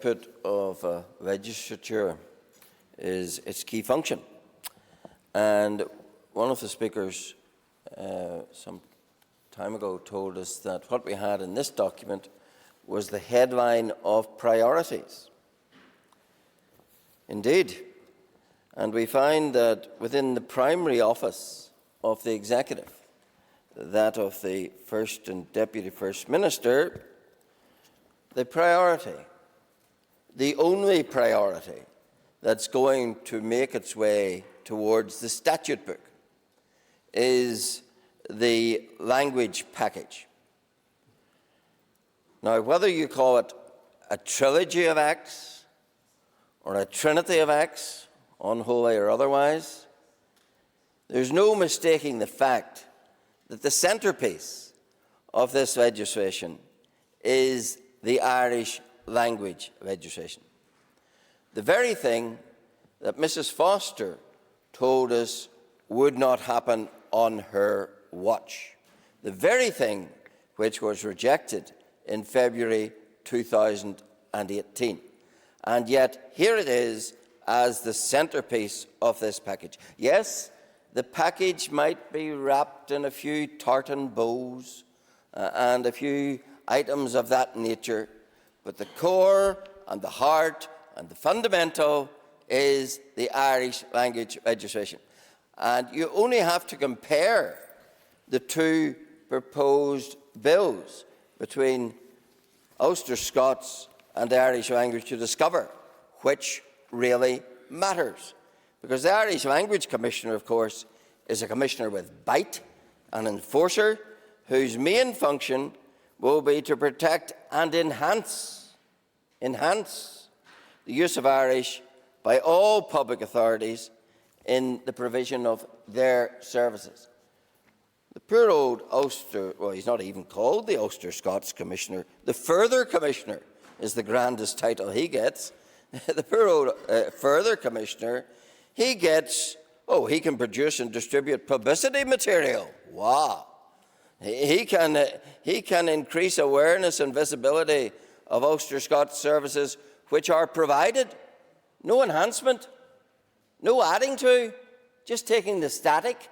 Output of a legislature is its key function. And one of the speakers some time ago told us that what we had in this document was the headline of priorities. Indeed. And we find that within the primary office of the Executive, that of the First and Deputy First Minister, the priority, the only priority that's going to make its way towards the statute book, is the language package. Now, whether you call it a trilogy of acts or a trinity of acts, unholy or otherwise, there's no mistaking the fact that the centrepiece of this legislation is the Irish language legislation. The very thing that Mrs. Foster told us would not happen on her watch. The very thing which was rejected in February 2018. And yet here it is as the centrepiece of this package. Yes, the package might be wrapped in a few tartan bows and a few items of that nature, but the core and the heart and the fundamental is the Irish language legislation. And you only have to compare the two proposed bills between Ulster Scots and the Irish language to discover which really matters. Because the Irish Language Commissioner, of course, is a commissioner with bite, an enforcer whose main function will be to protect and enhance the use of Irish by all public authorities in the provision of their services. The poor old Ulster, well, he's not even called the Ulster Scots Commissioner. The Further Commissioner is the grandest title he gets. The poor old Further Commissioner, he gets, he can produce and distribute publicity material. Wow. He can increase awareness and visibility of Ulster Scots services which are provided. No enhancement, no adding to, just taking the static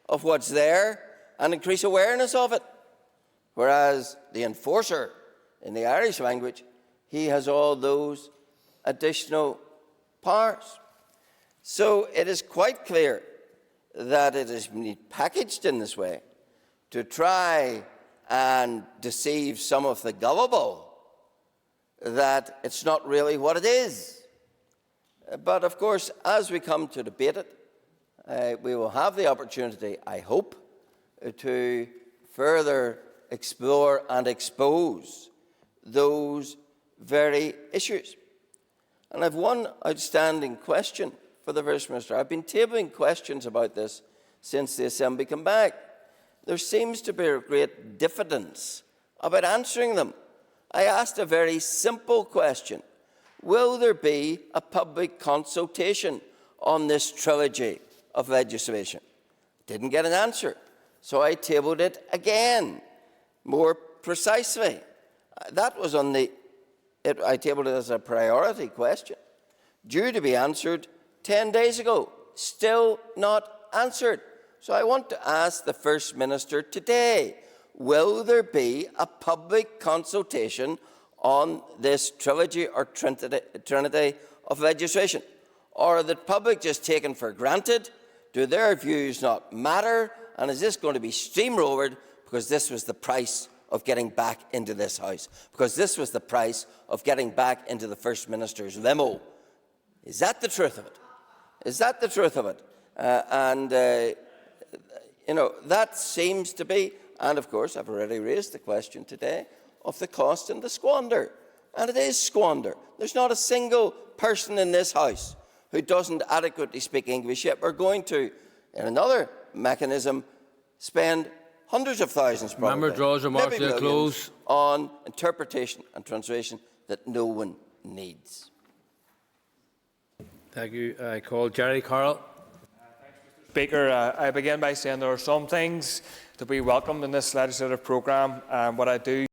of what's there and increase awareness of it. Whereas the enforcer in the Irish language, he has all those additional powers. So it is quite clear that it is packaged in this way to try and deceive some of the gullible that it's not really what it is. But of course, as we come to debate it, we will have the opportunity, I hope, to further explore and expose those very issues. And I have one outstanding question for the First Minister. I've been tabling questions about this since the Assembly came back. There seems to be a great diffidence about answering them. I asked a very simple question. Will there be a public consultation on this trilogy of legislation? Didn't get an answer, so I tabled it again, more precisely. That was on I tabled it as a priority question, due to be answered 10 days ago, still not answered. So I want to ask the First Minister today, will there be a public consultation on this trilogy or trinity of legislation? Or are the public just taken for granted? Do their views not matter? And is this going to be steamrolled because this was the price of getting back into this House? Because this was the price of getting back into the First Minister's limo? Is that the truth of it? Is that the truth of it? That seems to be, and of course I've already raised the question today, of the cost and the squander. And it is squander. There's not a single person in this House who doesn't adequately speak English, yet we're going to, in another mechanism, spend hundreds of thousands, probably, Member draws remarks to a close, on interpretation and translation that no one needs. Thank you. I call Jerry Carroll. Speaker, I begin by saying there are some things to be welcomed in this legislative programme. What I do